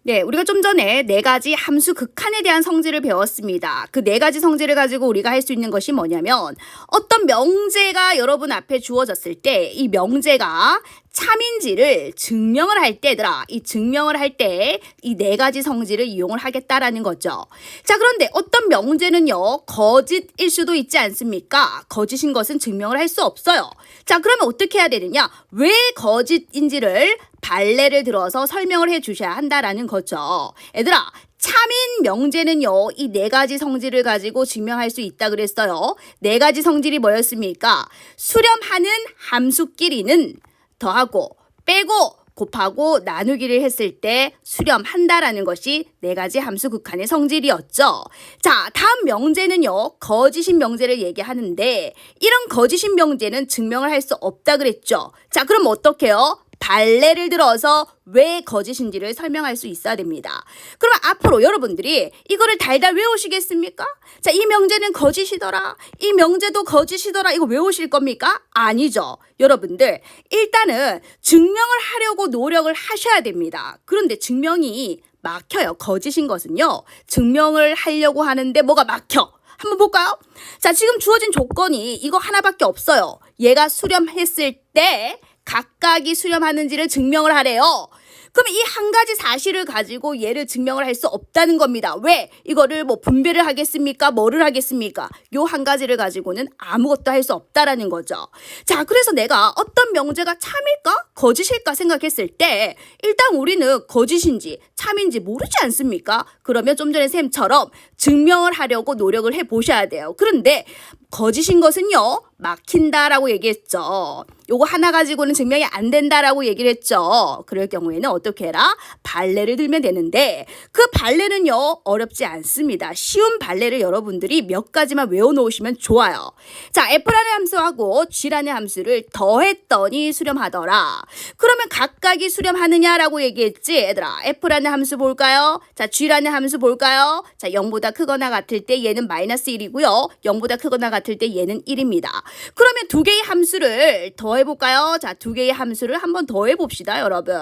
네, 우리가 좀 전에 네 가지 함수 극한에 대한 성질을 배웠습니다. 그 네 가지 성질을 가지고 우리가 할 수 있는 것이 뭐냐면 어떤 명제가 여러분 앞에 주어졌을 때 이 명제가 참인지를 증명을 할 때, 얘들아, 이 증명을 할 때 이 네 가지 성질을 이용을 하겠다라는 거죠. 자, 그런데 어떤 명제는요, 거짓일 수도 있지 않습니까? 거짓인 것은 증명을 할 수 없어요. 자, 그러면 어떻게 해야 되느냐? 왜 거짓인지를 발레를 들어서 설명을 해 주셔야 한다라는 거죠. 얘들아, 참인 명제는요, 이 네 가지 성질을 가지고 증명할 수 있다 그랬어요. 네 가지 성질이 뭐였습니까? 수렴하는 함수끼리는 더하고 빼고 곱하고 나누기를 했을 때 수렴한다라는 것이 네 가지 함수 극한의 성질이었죠. 자, 다음 명제는요, 거짓인 명제를 얘기하는데 이런 거짓인 명제는 증명을 할 수 없다 그랬죠. 자, 그럼 어떡해요? 발레를 들어서 왜 거짓인지를 설명할 수 있어야 됩니다. 그러면 앞으로 여러분들이 이거를 달달 외우시겠습니까? 자, 이 명제는 거짓이더라. 이 명제도 거짓이더라. 이거 외우실 겁니까? 아니죠. 여러분들, 일단은 증명을 하려고 노력을 하셔야 됩니다. 그런데 증명이 막혀요. 거짓인 것은요, 증명을 하려고 하는데 뭐가 막혀. 한번 볼까요? 자, 지금 주어진 조건이 이거 하나밖에 없어요. 얘가 수렴했을 때 각각이 수렴하는지를 증명을 하래요. 그럼 이 한 가지 사실을 가지고 얘를 증명을 할 수 없다는 겁니다. 왜? 이거를 뭐 분배를 하겠습니까? 뭐를 하겠습니까? 요 한 가지를 가지고는 아무것도 할 수 없다라는 거죠. 자, 그래서 내가 어떤 명제가 참일까? 거짓일까? 생각했을 때 일단 우리는 거짓인지 참인지 모르지 않습니까? 그러면 좀 전에 쌤처럼 증명을 하려고 노력을 해보셔야 돼요. 그런데 거짓인 것은요, 막힌다라고 얘기했죠. 요거 하나 가지고는 증명이 안 된다라고 얘기를 했죠. 그럴 경우에는 어떻게 해라? 발레를 들면 되는데 그 발레는요, 어렵지 않습니다. 쉬운 발레를 여러분들이 몇 가지만 외워놓으시면 좋아요. 자, F라는 함수하고 G라는 함수를 더했더니 수렴하더라. 그러면 각각이 수렴하느냐라고 얘기했지, 얘들아. F라는 함수 볼까요? 자, G라는 함수 볼까요? 자, 0보다 크거나 같을 때 얘는 마이너스 1이고요. 0보다 크거나 같을 때 얘는 1입니다. 그러면 두 개의 함수를 더해볼까요? 자, 두 개의 함수를 한번 더해봅시다, 여러분.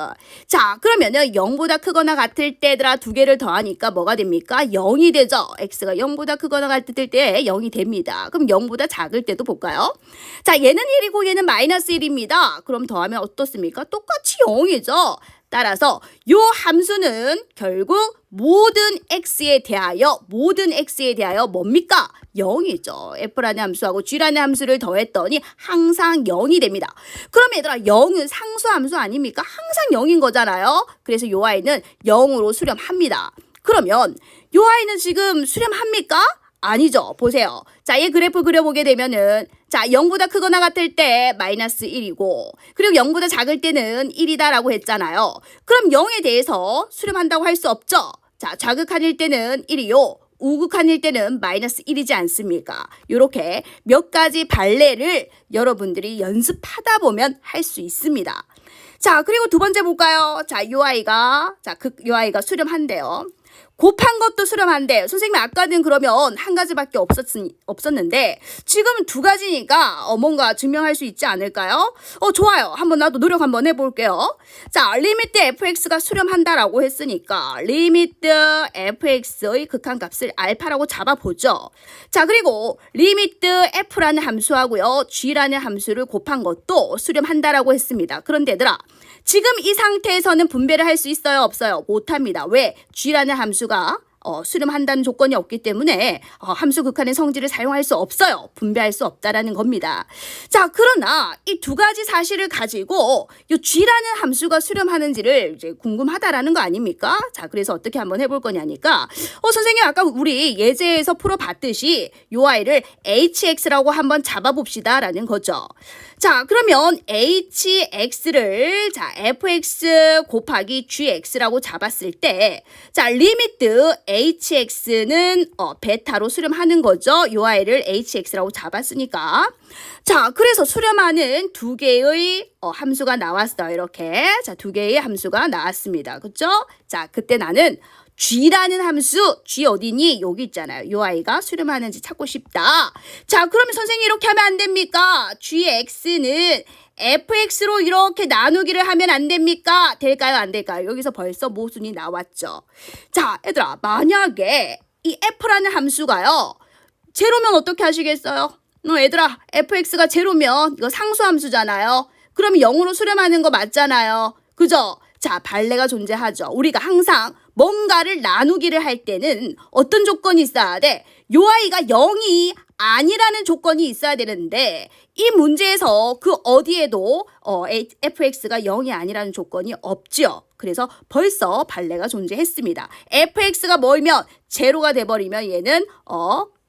자, 그러면은 0보다 크거나 같을 때들아 두 개를 더하니까 뭐가 됩니까? 0이 되죠. x가 0보다 크거나 같을 때 0이 됩니다. 그럼 0보다 작을 때도 볼까요? 자, 얘는 1이고 얘는 마이너스 1입니다. 그럼 더하면 어떻습니까? 똑같이 0이죠. 따라서 요 함수는 결국 모든 x에 대하여 뭡니까? 0이죠. f라는 함수하고 g라는 함수를 더했더니 항상 0이 됩니다. 그럼 얘들아, 0은 상수함수 아닙니까? 항상 0인 거잖아요. 그래서 요 아이는 0으로 수렴합니다. 그러면 요 아이는 지금 수렴합니까? 아니죠. 보세요. 자, 얘 그래프 그려보게 되면은 자, 0보다 크거나 같을 때 마이너스 1이고 그리고 0보다 작을 때는 1이다라고 했잖아요. 그럼 0에 대해서 수렴한다고 할 수 없죠. 자, 좌극한일 때는 1이요. 우극한일 때는 마이너스 1이지 않습니까? 이렇게 몇 가지 발레를 여러분들이 연습하다 보면 할 수 있습니다. 자, 그리고 두 번째 볼까요? 자, 요 아이가 수렴한대요. 곱한 것도 수렴한데 선생님 아까는 그러면 한 가지밖에 없었는데 지금은 두 가지니까 뭔가 증명할 수 있지 않을까요? 좋아요. 한번 나도 노력 한번 해볼게요. 자, 리미트 fx가 수렴한다라고 했으니까 리미트 fx의 극한값을 알파라고 잡아보죠. 자, 그리고 리미트 f라는 함수하고요, g라는 함수를 곱한 것도 수렴한다라고 했습니다. 그런데 얘들아, 지금 이 상태에서는 분배를 할 수 있어요? 없어요? 못합니다. 왜? g라는 함수가 수렴한다는 조건이 없기 때문에 함수 극한의 성질을 사용할 수 없어요. 분배할 수 없다라는 겁니다. 자, 그러나 이 두 가지 사실을 가지고 이 g라는 함수가 수렴하는지를 이제 궁금하다라는 거 아닙니까? 자, 그래서 어떻게 한번 해볼 거냐니까 선생님 아까 우리 예제에서 풀어봤듯이 이 아이를 hx라고 한번 잡아봅시다라는 거죠. 자, 그러면 hx를 자, fx 곱하기 gx라고 잡았을 때 자, 리미트 hx는 베타로 수렴하는 거죠. 요 아이를 hx라고 잡았으니까. 자, 그래서 수렴하는 두 개의 함수가 나왔어요. 이렇게. 자, 두 개의 함수가 나왔습니다. 그렇죠? 자, 그때 나는 g라는 함수, g 어디니? 여기 있잖아요. 요 아이가 수렴하는지 찾고 싶다. 자, 그러면 선생님 이렇게 하면 안 됩니까? gx는 fx로 이렇게 나누기를 하면 안 됩니까? 될까요? 안 될까요? 여기서 벌써 모순이 나왔죠. 자, 얘들아, 만약에 이 f라는 함수가요, 제로면 어떻게 하시겠어요? 얘들아, fx가 제로면 이거 상수함수잖아요. 그럼 0으로 수렴하는 거 맞잖아요. 그죠? 자, 발레가 존재하죠. 우리가 항상 뭔가를 나누기를 할 때는 어떤 조건이 있어야 돼? 요 아이가 0이 아니라는 조건이 있어야 되는데 이 문제에서 그 어디에도 fx가 0이 아니라는 조건이 없죠. 그래서 벌써 발레가 존재했습니다. fx가 뭐이면 제로가 돼버리면 얘는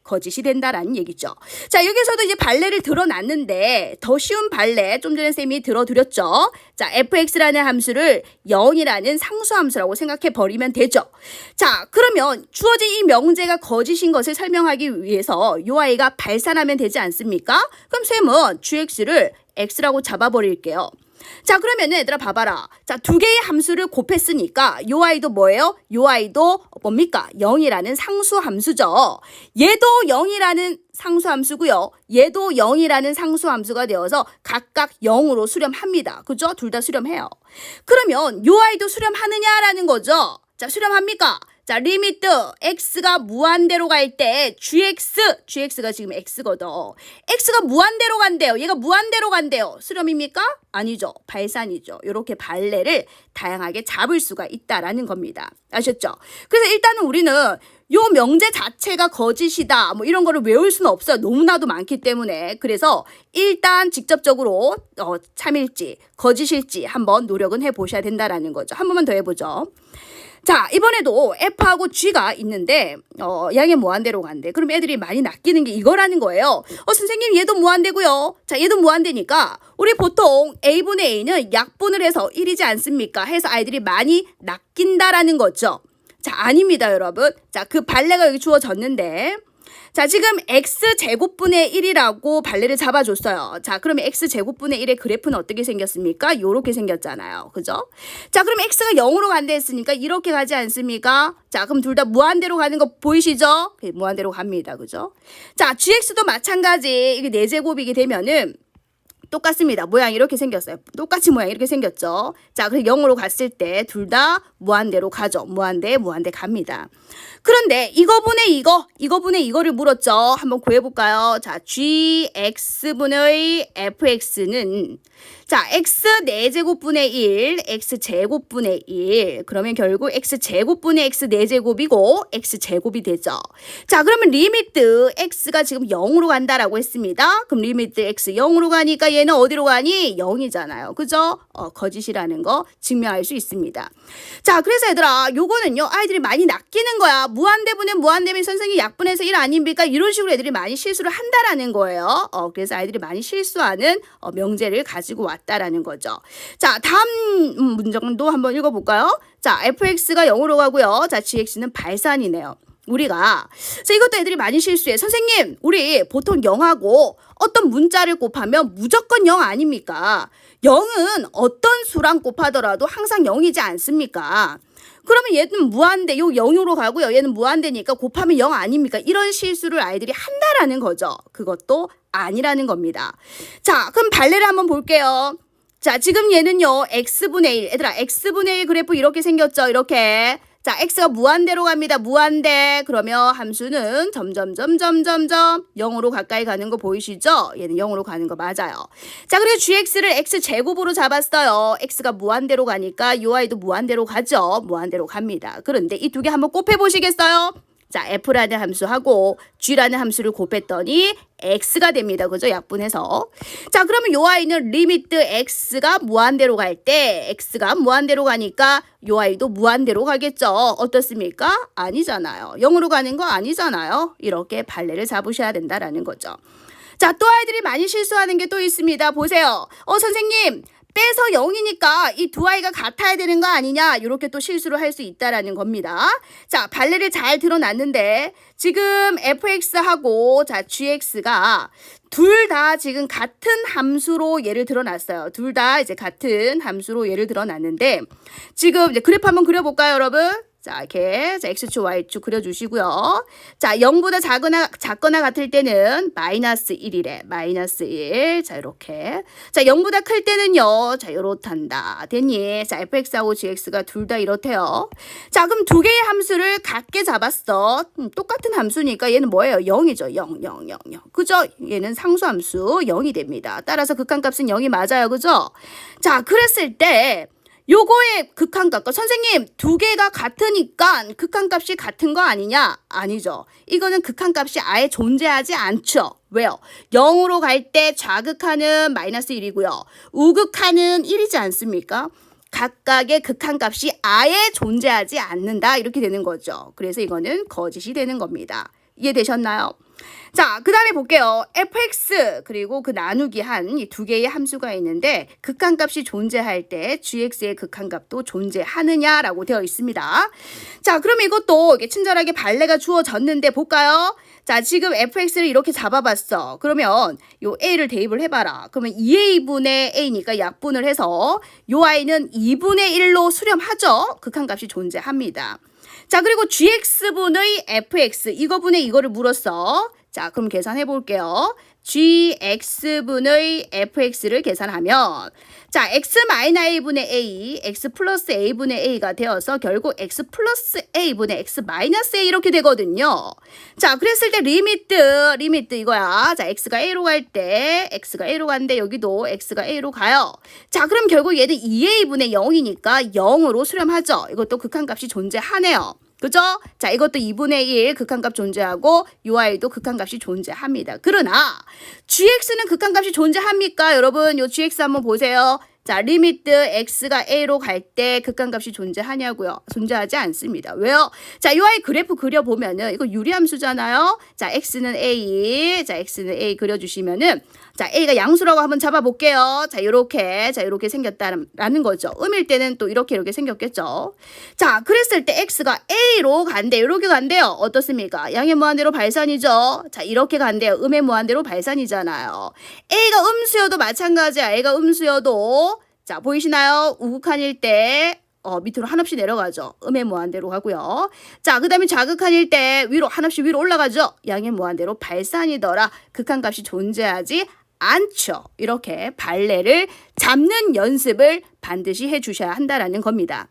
거짓이 된다라는 얘기죠. 자, 여기서도 이제 발레를 들어놨는데 더 쉬운 발레 좀 전에 쌤이 들어드렸죠. 자, fx라는 함수를 0이라는 상수함수라고 생각해 버리면 되죠. 자, 그러면 주어진 이 명제가 거짓인 것을 설명하기 위해서 요 아이가 발산하면 되지 않습니까? 그럼 쌤은 gx를 x라고 잡아버릴게요. 자, 그러면 얘들아 봐봐라. 자, 두 개의 함수를 곱했으니까 요 아이도 뭐예요? 요 아이도 뭡니까? 0이라는 상수함수죠. 얘도 0이라는 상수함수고요. 얘도 0이라는 상수함수가 되어서 각각 0으로 수렴합니다. 그죠? 둘 다 수렴해요. 그러면 요 아이도 수렴하느냐라는 거죠. 자, 수렴합니까? 자, 리미트 x가 무한대로 갈 때 gx가 지금 x거든. x가 무한대로 간대요. 얘가 무한대로 간대요. 수렴입니까? 아니죠. 발산이죠. 이렇게 발레를 다양하게 잡을 수가 있다라는 겁니다. 아셨죠? 그래서 일단은 우리는 요 명제 자체가 거짓이다. 뭐 이런 거를 외울 수는 없어요. 너무나도 많기 때문에. 그래서 일단 직접적으로 참일지 거짓일지 한번 노력은 해보셔야 된다라는 거죠. 한 번만 더 해보죠. 자, 이번에도 F하고 G가 있는데 양의 무한대로 간대. 그럼 애들이 많이 낚이는 게 이거라는 거예요. 선생님 얘도 무한대고요. 자, 얘도 무한대니까 우리 보통 A분의 A는 약분을 해서 1이지 않습니까? 해서 아이들이 많이 낚인다라는 거죠. 자, 아닙니다, 여러분. 자, 그 발레가 여기 주어졌는데 자, 지금 x제곱분의 1이라고 발레를 잡아줬어요. 자, 그러면 x제곱분의 1의 그래프는 어떻게 생겼습니까? 요렇게 생겼잖아요. 그죠? 자, 그럼 x가 0으로 간다 했으니까 이렇게 가지 않습니까? 자, 그럼 둘 다 무한대로 가는 거 보이시죠? 무한대로 갑니다. 그죠? 자, gx도 마찬가지. 이게 4제곱이게 되면은 똑같습니다. 모양이 이렇게 생겼어요. 똑같이 모양이 이렇게 생겼죠. 자, 그래서 0으로 갔을 때 둘 다 무한대로 가죠. 무한대 갑니다. 그런데 이거분의 이거를 물었죠. 한번 구해볼까요? 자, gx분의 fx는 자, x 4제곱분의 1, x제곱분의 1. 그러면 결국 x제곱분의 x 4제곱이고 x제곱이 되죠. 자, 그러면 리미트 x가 지금 0으로 간다라고 했습니다. 그럼 리미트 x 0으로 가니까 얘는 어디로 가니? 0이잖아요. 그죠? 거짓이라는 거 증명할 수 있습니다. 자, 그래서 얘들아, 요거는요, 아이들이 많이 낚이는 거야. 무한대분의 무한대면 선생님 약분해서 1 아닙니까? 이런 식으로 애들이 많이 실수를 한다라는 거예요. 그래서 아이들이 많이 실수하는 명제를 가지고 왔다라는 거죠. 자, 다음 문장도 한번 읽어볼까요? 자, fx가 0으로 가고요. 자, gx는 발산이네요. 우리가 이것도 애들이 많이 실수해. 선생님, 우리 보통 0하고 어떤 문자를 곱하면 무조건 0 아닙니까? 0은 어떤 수랑 곱하더라도 항상 0이지 않습니까? 그러면 얘는 무한대, 요 0으로 가고요. 얘는 무한대니까 곱하면 0 아닙니까? 이런 실수를 아이들이 한다라는 거죠. 그것도 아니라는 겁니다. 자, 그럼 발레를 한번 볼게요. 자, 지금 얘는요, x분의 1. 얘들아, x분의 1 그래프 이렇게 생겼죠? 이렇게. 자, x가 무한대로 갑니다. 무한대. 그러면 함수는 점점 0으로 가까이 가는 거 보이시죠? 얘는 0으로 가는 거 맞아요. 자, 그리고 gx를 x제곱으로 잡았어요. x가 무한대로 가니까 요 아이도 무한대로 가죠. 무한대로 갑니다. 그런데 이 두 개 한번 곱해 보시겠어요? 자, f라는 함수하고 g라는 함수를 곱했더니 x가 됩니다. 그죠? 약분해서. 자, 그러면 요 아이는 리미트 x가 무한대로 갈 때 x가 무한대로 가니까 요 아이도 무한대로 가겠죠. 어떻습니까? 아니잖아요. 0으로 가는 거 아니잖아요. 이렇게 발레를 잡으셔야 된다라는 거죠. 자, 또 아이들이 많이 실수하는 게 또 있습니다. 보세요. 선생님. 빼서 0이니까 이 두 아이가 같아야 되는 거 아니냐 이렇게 또 실수를 할 수 있다라는 겁니다. 자, 발레를 잘 드러났는데 지금 fx하고 자 gx가 둘 다 지금 같은 함수로 예를 들어놨어요. 둘 다 이제 같은 함수로 예를 들어놨는데 지금 이제 그래프 한번 그려볼까요, 여러분? 자, 이렇게 자, x축, y축 그려주시고요. 자, 0보다 작거나 같을 때는 마이너스 1이래. 마이너스 1. 자, 이렇게. 자, 0보다 클 때는요. 자, 이렇단다. 됐니? 자, fx하고 gx가 둘 다 이렇대요. 자, 그럼 두 개의 함수를 같게 잡았어. 똑같은 함수니까 얘는 뭐예요? 0이죠. 0, 0, 0, 0. 그죠? 얘는 상수함수 0이 됩니다. 따라서 극한값은 0이 맞아요. 그죠? 자, 그랬을 때 요거의 극한값과 선생님 두 개가 같으니까 극한값이 같은 거 아니냐? 아니죠. 이거는 극한값이 아예 존재하지 않죠. 왜요? 0으로 갈 때 좌극하는 마이너스 1이고요. 우극하는 1이지 않습니까? 각각의 극한값이 아예 존재하지 않는다. 이렇게 되는 거죠. 그래서 이거는 거짓이 되는 겁니다. 이해되셨나요? 자, 그 다음에 볼게요. fx 그리고 그 나누기 한 이 두 개의 함수가 있는데 극한값이 존재할 때 gx의 극한값도 존재하느냐라고 되어 있습니다. 자, 그럼 이것도 이게 친절하게 발레가 주어졌는데 볼까요? 자, 지금 fx를 이렇게 잡아봤어. 그러면 요 a를 대입을 해봐라. 그러면 2a분의 a니까 약분을 해서 요 i는 2분의 1로 수렴하죠. 극한값이 존재합니다. 자, 그리고 gx분의 fx 이거분의 이거를 물었어. 자, 그럼 계산해 볼게요. gx분의 fx를 계산하면 자, x-a분의 a, x 플러스 a분의 a가 되어서 결국 x 플러스 a분의 x 마이너스 a 이렇게 되거든요. 자, 그랬을 때 리미트 이거야. 자, x가 a로 갈 때 x가 a로 가는데 여기도 x가 a로 가요. 자, 그럼 결국 얘는 2a분의 0이니까 0으로 수렴하죠. 이것도 극한값이 존재하네요. 그죠? 자, 이것도 2분의 1 극한값 존재하고 UI도 극한값이 존재합니다. 그러나 GX는 극한값이 존재합니까? 여러분, 요 GX 한번 보세요. 자, 리미트 x가 a로 갈 때 극한값이 존재하냐고요? 존재하지 않습니다. 왜요? 자, UI 그래프 그려보면은 이거 유리함수잖아요. 자, x는 a, 자, x는 a 그려주시면은 자, a가 양수라고 한번 잡아볼게요. 자, 요렇게 생겼다라는 거죠. 음일 때는 또 이렇게 생겼겠죠. 자, 그랬을 때 x가 a로 간대요. 이렇게 간대요. 어떻습니까? 양의 무한대로 발산이죠. 자, 이렇게 간대요. 음의 무한대로 발산이잖아요. a가 음수여도 마찬가지야. a가 음수여도 자, 보이시나요? 우극한일 때 밑으로 한없이 내려가죠. 음의 무한대로 가고요. 자, 그 다음에 좌극한일 때 한없이 위로 올라가죠. 양의 무한대로 발산이더라. 극한값이 존재하지 않죠. 이렇게 발레를 잡는 연습을 반드시 해주셔야 한다라는 겁니다.